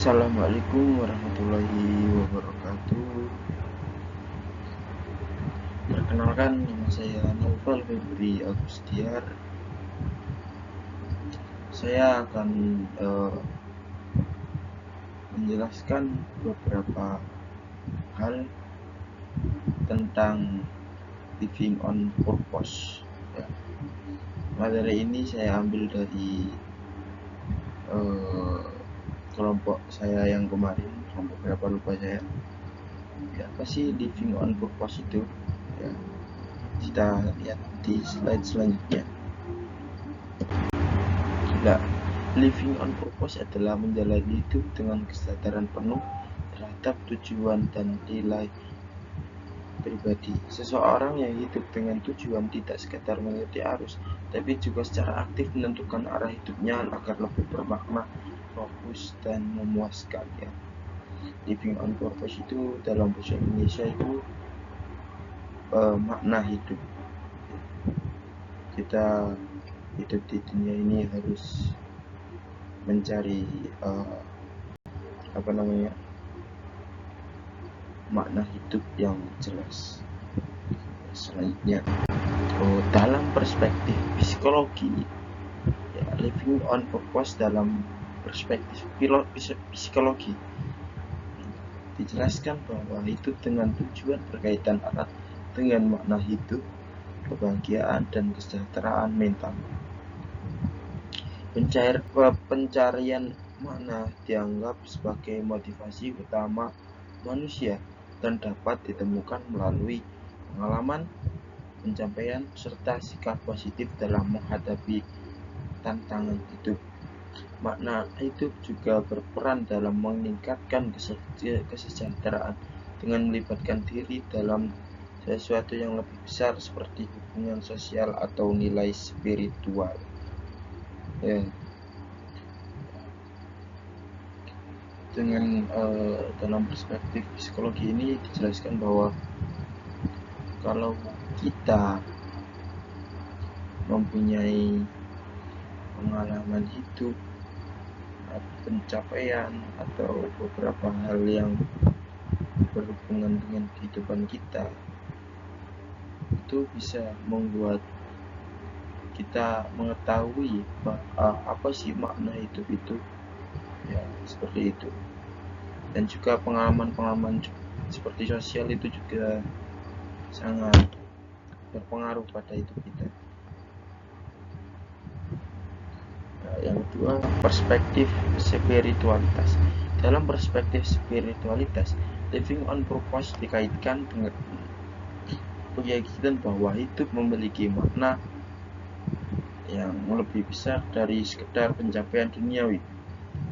Assalamualaikum warahmatullahi wabarakatuh. Perkenalkan, nama saya Naufal Febri Agustiar. Saya akan menjelaskan beberapa hal tentang living on purpose. Materi ini saya ambil dari kelompok saya yang kemarin, kelompok berapa lupa saya. Apa sih living on purpose itu? Kita lihat di slide selanjutnya. Living on purpose adalah menjalani hidup dengan kesadaran penuh terhadap tujuan dan nilai pribadi. Seseorang yang hidup dengan tujuan tidak sekedar mengikuti arus, tapi juga secara aktif menentukan arah hidupnya agar lebih bermakna, fokus, dan memuaskan. Living on purpose itu dalam bahasa Indonesia itu makna hidup. Kita hidup di dunia ini harus mencari makna hidup yang jelas. Selanjutnya, dalam perspektif psikologi, living on purpose dalam perspektif psikologi dijelaskan bahwa hidup dengan tujuan berkaitan erat dengan makna hidup, kebahagiaan, dan kesejahteraan mental. Pencarian makna dianggap sebagai motivasi utama manusia dan dapat ditemukan melalui pengalaman, pencapaian, serta sikap positif dalam menghadapi tantangan hidup. Makna hidup juga berperan dalam meningkatkan kesejahteraan dengan melibatkan diri dalam sesuatu yang lebih besar seperti hubungan sosial atau nilai spiritual. Dengan dalam perspektif psikologi ini dijelaskan bahwa kalau kita mempunyai pengalaman hidup, pencapaian, atau beberapa hal yang berhubungan dengan kehidupan kita, itu bisa membuat kita mengetahui apa sih makna hidup itu, seperti itu. Dan juga pengalaman-pengalaman seperti sosial itu juga sangat berpengaruh pada hidup kita. Yang kedua, perspektif spiritualitas. Dalam perspektif spiritualitas, living on purpose dikaitkan dengan keyakinan bahwa hidup memiliki makna yang lebih besar dari sekedar pencapaian duniawi.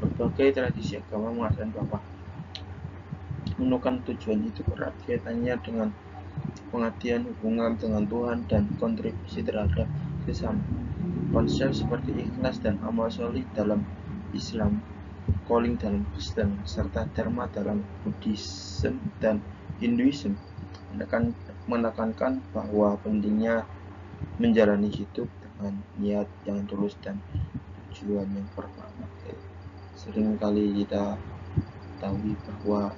Berbagai tradisi agama mengatakan bahwa menemukan tujuan hidup erat kaitannya dengan pengabdian, hubungan dengan Tuhan, dan kontribusi terhadap sesama. Konsep seperti ikhlas dan amal solih dalam Islam, calling dalam Kristen, serta dharma dalam Buddhism dan Hinduism menekankan bahwa pentingnya menjalani hidup dengan niat yang tulus dan tujuan yang bermakna. Sering kali kita tahu bahwa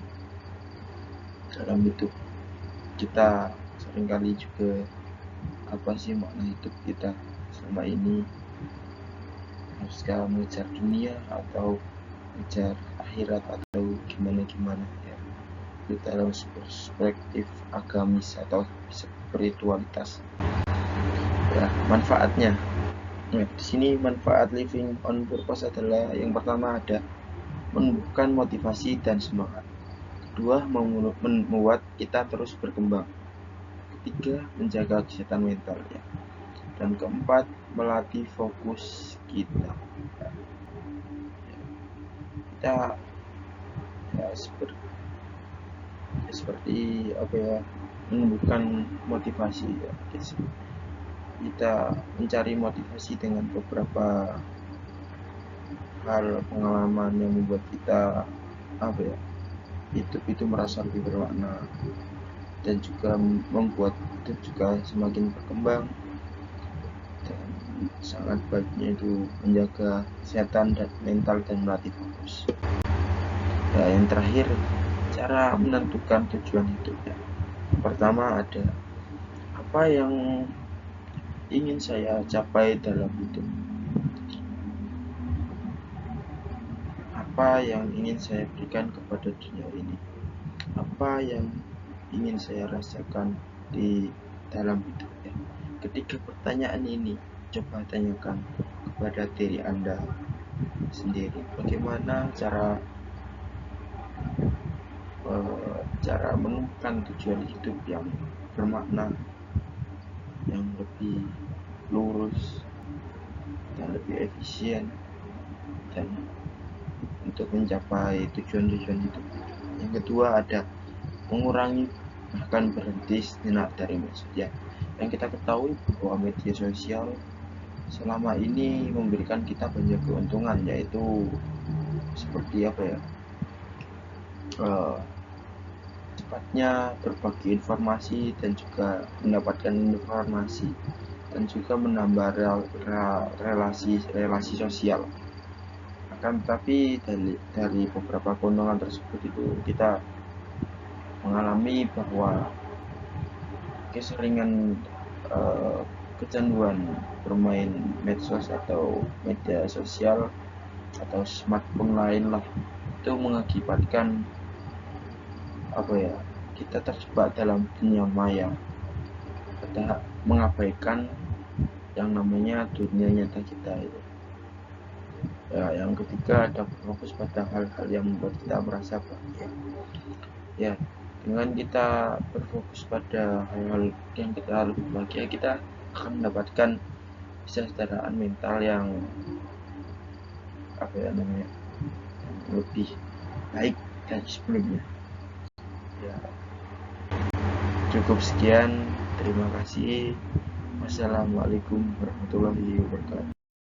dalam hidup kita seringkali juga apa sih makna hidup kita selama ini, haruskah mengejar dunia atau mengejar akhirat atau gimana itu dalam perspektif agamis atau spiritualitas. Manfaatnya, di sini manfaat living on purpose adalah yang pertama ada menumbuhkan motivasi dan semangat. Kedua, membuat kita terus berkembang. Ketiga, menjaga kesehatan mental. Dan keempat, melatih fokus kita. Kita seperti menumbuhkan motivasi. Kita mencari motivasi dengan beberapa hal pengalaman yang membuat kita hidup itu merasa lebih bermakna, dan juga membuat hidup juga semakin berkembang. Dan sangat baiknya itu menjaga kesehatan dan mental dan melatih fokus. Nah, yang terakhir, cara menentukan tujuan hidup. Pertama ada apa yang ingin saya capai dalam hidup, apa yang ingin saya berikan kepada dunia ini, apa yang ingin saya rasakan di dalam hidup. Ketiga pertanyaan ini coba tanyakan kepada diri Anda sendiri, bagaimana cara menemukan tujuan hidup yang bermakna, yang lebih lurus dan lebih efisien, dan untuk mencapai tujuan-tujuan hidup. Yang kedua ada mengurangi bahkan berhenti sejenak dari media. Yang kita ketahui bahwa media sosial selama ini memberikan kita banyak keuntungan, yaitu seperti apa ya, cepatnya berbagi informasi dan juga mendapatkan informasi, dan juga menambah relasi sosial. Akan tetapi dari beberapa keuntungan tersebut itu kita mengalami bahwa keseringan kecanduan bermain medsos atau media sosial atau smartphone lain lah, itu mengakibatkan apa ya, kita terjebak dalam dunia maya, kita mengabaikan yang namanya dunia nyata kita itu. Ya, yang ketiga ada fokus pada hal-hal yang membuat kita merasa bahagia. Ya, dengan kita berfokus pada hal-hal yang kita lebih bahagia, kita akan mendapatkan kesejahteraan mental yang apa ya namanya, lebih baik dari sebelumnya. Ya, cukup sekian, terima kasih. Wassalamualaikum warahmatullahi wabarakatuh.